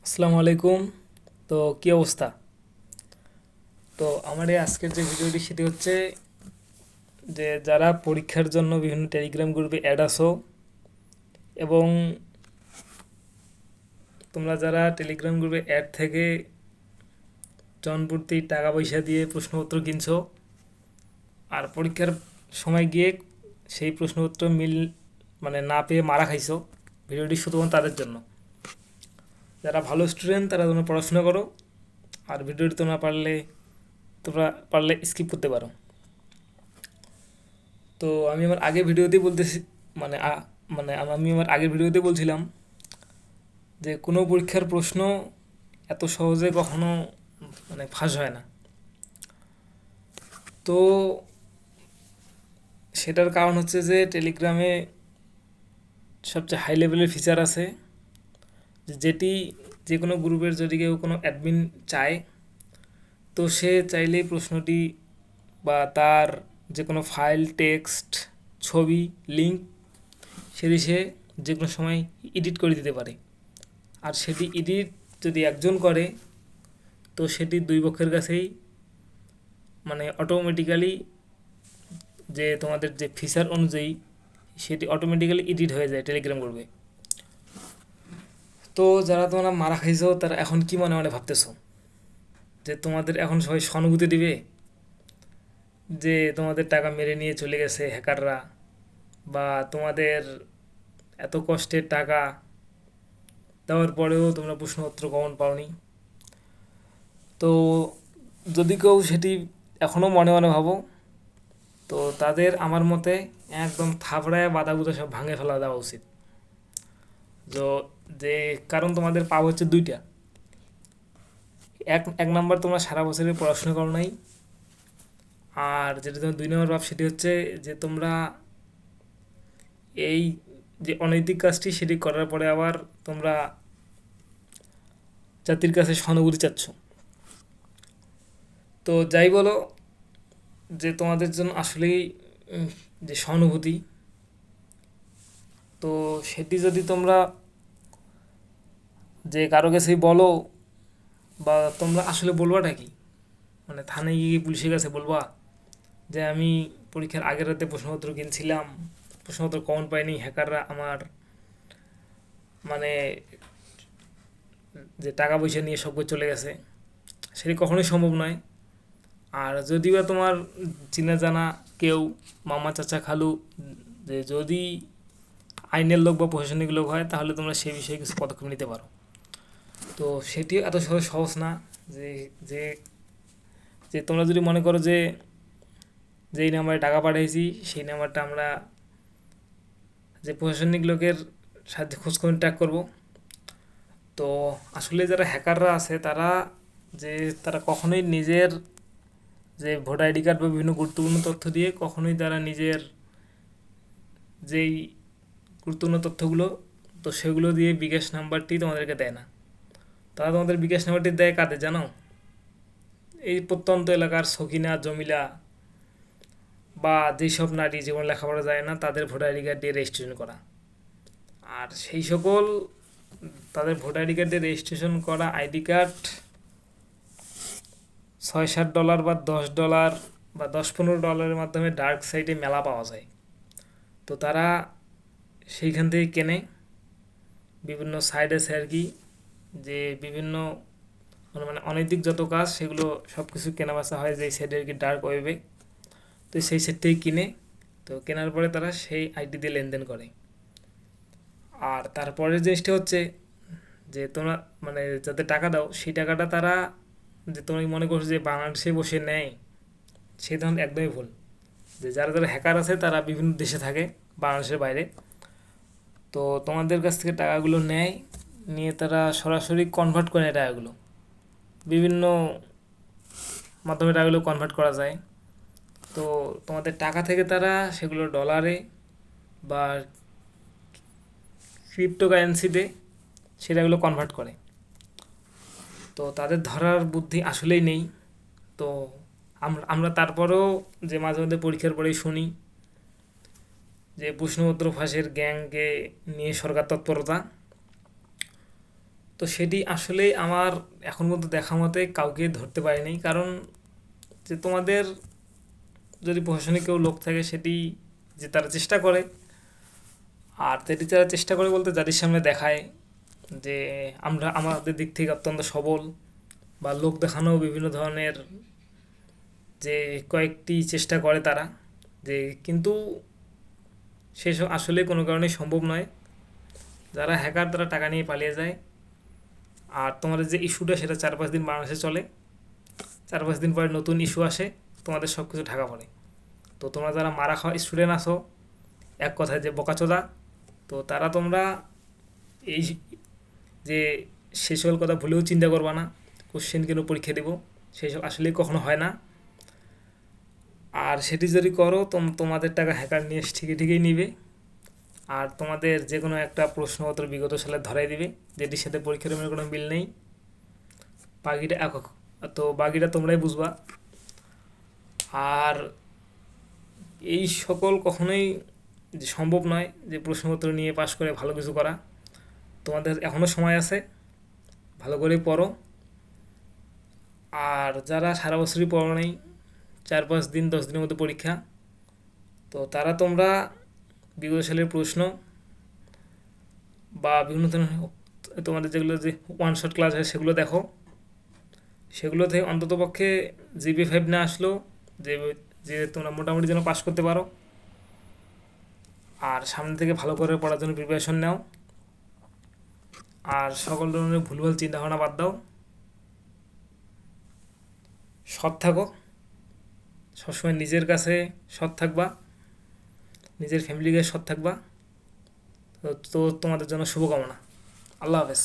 আসসালামু আলাইকুম। তো কী অবস্থা? তো আমার এই আজকের যে ভিডিওটি সেটি হচ্ছে যে যারা পরীক্ষার জন্য বিভিন্ন টেলিগ্রাম গ্রুপে অ্যাড আসো এবং তোমরা যারা টেলিগ্রাম গ্রুপে অ্যাড থেকে জনপ্রতি টাকা পয়সা দিয়ে প্রশ্নপত্র কিনছো আর পরীক্ষার সময় গিয়ে সেই প্রশ্নপত্র না পেয়ে মারা খাইছো, ভিডিওটি শুধুমাত্র তাদের জন্য। যারা ভালো স্টুডেন্ট তারা তোমরা পড়াশোনা করো, আর ভিডিওটি তোমরা পারলে স্কিপ করতে পারো। তো আমি আমার আগের ভিডিওতেই বলতেছি, মানে আমি আমার আগের ভিডিওতে বলছিলাম যে কোনো পরীক্ষার প্রশ্ন এত সহজে কখনো ফাঁস হয় না। তো সেটার কারণ হচ্ছে যে টেলিগ্রামে সবচেয়ে হাই লেভেলের ফিচার আছে, যেটি যে কোনো গ্রুপের যদি কেউ কোনো অ্যাডমিন চায়, তো সে চাইলেই প্রশ্নটি বা তার যে কোনো ফাইল, টেক্সট, ছবি, লিঙ্ক সেটি সে যে কোনো সময় এডিট করে দিতে পারে। আর সেটি এডিট যদি একজন করে, তো সেটি দুই পক্ষের কাছেই অটোমেটিক্যালি যে তোমাদের যে ফিচার অনুযায়ী সেটি অটোমেটিক্যালি এডিট হয়ে যায় টেলিগ্রাম গ্রুপে। তো যারা তোমরা মারা খাইছো তারা এখন কি মনে মনে ভাবতেছো যে তোমাদের এখন সবাই সহানুভূতি দিবে, যে তোমাদের টাকা মেরে নিয়ে চলে গেছে হ্যাকাররা, বা তোমাদের এত কষ্টের টাকা দেওয়ার পরেও তোমরা প্রশ্নপত্র কমন পাওনি। তো যদি কেউ সেটি এখনও মনে মনে ভাবো, তো তাদের আমার মতে একদম থাবড়ায় বাঁধাগুলো সব ভাঙে ফেলা দেওয়া উচিত। তো যে কারণ তোমাদের পাপ হচ্ছে দুইটা। এক এক নাম্বার, তোমরা সারা বছরের পড়াশোনা করো নাই। আর যেটা তোমার দুই নম্বর পাপ সেটি হচ্ছে যে তোমরা এই যে অনৈতিক কাজটি সেটি করার পরে আবার তোমরা জাতির কাছে সহানুভূতি চাচ্ছ। তো যাই বলো, যে তোমাদের জন্য আসলেই যে সহানুভূতি, তো সেটি যদি তোমরা যে কারো কাছেই বলো, বা তোমরা আসলে বলবাটা কি, থানায় গিয়ে পুলিশের কাছে বলবা যে আমি পরীক্ষার আগের রাতে প্রশ্নপত্র কিনছিলাম, প্রশ্নপত্র কমন পাইনি, হ্যাকাররা আমার মানে যে টাকা পয়সা নিয়ে সব চলে গেছে, সেটি কখনোই সম্ভব নয়। আর যদি বা তোমার চেনা জানা কেউ, মামা, চাচা, খালু, যে যদি আইনের লোক বা প্রশাসনিক লোক হয়, তাহলে তোমরা সেই বিষয়ে কিছু পদক্ষেপ নিতে পারো। তো সেটিও এত সহজ না যে যে যে তোমরা যদি মনে করো যে যেই নাম্বারে টাকা পাঠিয়েছি সেই নাম্বারটা আমরা যে প্রশাসনিক লোকের সাথে খোঁজখবর ট্র্যাক করব। তো আসলে যারা হ্যাকাররা আছে তারা কখনোই নিজের যে ভোটার আইডি কার্ড বা বিভিন্ন গুরুত্বপূর্ণ তথ্য দিয়ে কখনোই তারা নিজের যেই গুরুত্বপূর্ণ তথ্যগুলো, তো সেগুলো দিয়ে বিকাশ নাম্বারটি তোমাদেরকে দেয় না। তারা তোমাদের বিকাশ নাম্বারটি দেয় কাদের জানো? এই প্রত্যন্ত এলাকার সখিনা, জমিলা, বা যেসব নারী জীবন লেখাপড়া যায় না তাদের ভোটার আইডি কার্ড দিয়ে রেজিস্ট্রেশন করা। আর সেই সকল তাদের ভোটার আইডি কার্ড দিয়ে রেজিস্ট্রেশন করা আইডি কার্ড $6-7 বা $10 বা $10-15 মাধ্যমে ডার্ক সাইটে মেলা পাওয়া যায়। তো তারা সেইখান থেকে কেনে, বিভিন্ন সাইট আছে আর কি, যে বিভিন্ন অনৈতিক যত কাজ সেগুলো সব কিছু কেনা বেচা হয় যেই সাইডে আর কি, ডার্ক ওয়েবে। তো সেই সাইট থেকে কিনে, তো কেনার পরে তারা সেই আইডি দিয়ে লেনদেন করে। আর তারপরের জিনিসটা হচ্ছে যে তোমরা যাদের টাকা দাও সেই টাকাটা তারা, যে তুমি মনে করছো যে বাংলাদেশে বসে নেয়, সেই ধরনের একদমই ভুল। যে যারা যারা হ্যাকার আছে তারা বিভিন্ন দেশে থাকে, বাংলাদেশের বাইরে। তো তোমাদের কাছ থেকে টাকাগুলো নেয়, নিয়ে তারা সরাসরি কনভার্ট করে নেয় টাকাগুলো। বিভিন্ন মাধ্যমে টাকাগুলো কনভার্ট করা যায়। তো তোমাদের টাকা থেকে তারা সেগুলো ডলারে বা ক্রিপ্টোকারেন্সিতে সেটাগুলো কনভার্ট করে। তো তাদের ধরার বুদ্ধি আসলেই নেই। তো আমরা তারপরেও যে মাঝে মধ্যে পরীক্ষার পরেই শুনি যে প্রশ্নপত্র ফাঁসের গ্যাংকে নিয়ে সরকার তৎপরতা। তো সেটি আসলেই আমার এখন পর্যন্ত দেখা মতে কাউকে ধরতে পারিনি, কারণ যে তোমাদের যদি প্রশাসনিক কেউ লোক থাকে সেটি যে তারা চেষ্টা করে, আর সেটি তারা চেষ্টা করে বলতে যাদের সামনে দেখায় যে আমরা আমাদের দিক থেকে অত্যন্ত সবল, বা লোক দেখানো বিভিন্ন ধরনের যে কয়েকটি চেষ্টা করে তারা, যে কিন্তু সেসব আসলে কোনো কারণেই সম্ভব নয়। যারা হ্যাকার তারা টাকা নিয়ে পালিয়ে যায়। আর তোমাদের যে ইস্যুটা সেটা 4-5 দিন বাংলাদেশে চলে, 4-5 দিন পরে নতুন ইস্যু আসে, তোমাদের সব কিছু ঢাকা পড়ে। তো তোমরা যারা মারা খাওয়া স্টুডেন্ট আসো, এক কথায় যে বোকাচোদা, তো তারা তোমরা এই যে সেই সকল কথা ভুলেও চিন্তা করবা না কোশ্চেন কেন পরীক্ষা দেবো, সেই সব আসলেই কখনো হয় না। আর সেটি যদি করো তোমাদের টাকা হ্যাকার নিয়ে ঠিকই ঠিকই নিবে, আর তোমাদের যে কোনো একটা প্রশ্নপত্র বিগত সালে ধরাই দিবে যেটির সাথে পরীক্ষার রুমের কোনো মিল নেই। বাকিটা তো বাকিটা তোমরাই বুঝবা। আর এই সকল কখনোই যে সম্ভব নয় যে প্রশ্নপত্র নিয়ে পাশ করে ভালো কিছু করা। তোমাদের এখনও সময় আছে, ভালো করে পড়ো। আর যারা সারা বছরই পড়ো নেই, 4-5 দিন 10 দিনের মধ্যে পরীক্ষা, তো তারা তোমরা বিগত সালের প্রশ্ন বা বিভিন্ন ধরনের তোমাদের যেগুলো যে ওয়ান শট ক্লাস হয় সেগুলো দেখো। সেগুলো থেকে অন্ততপক্ষে জিপি 5 না আসলেও যে যে তোমরা মোটামুটি যেন পাস করতে পারো। আর সামনে থেকে ভালো করে পড়ার জন্য প্রিপারেশন নাও। আর সকল ধরনের ভুলভাল চিন্তাভাবনা বাদ দাও, সৎ থাকো, সবসময় নিজের কাছে সৎ থাকবা, নিজের ফ্যামিলিকে সৎ থাকবা। তো তোমাদের জন্য শুভকামনা। আল্লাহ হাফেজ।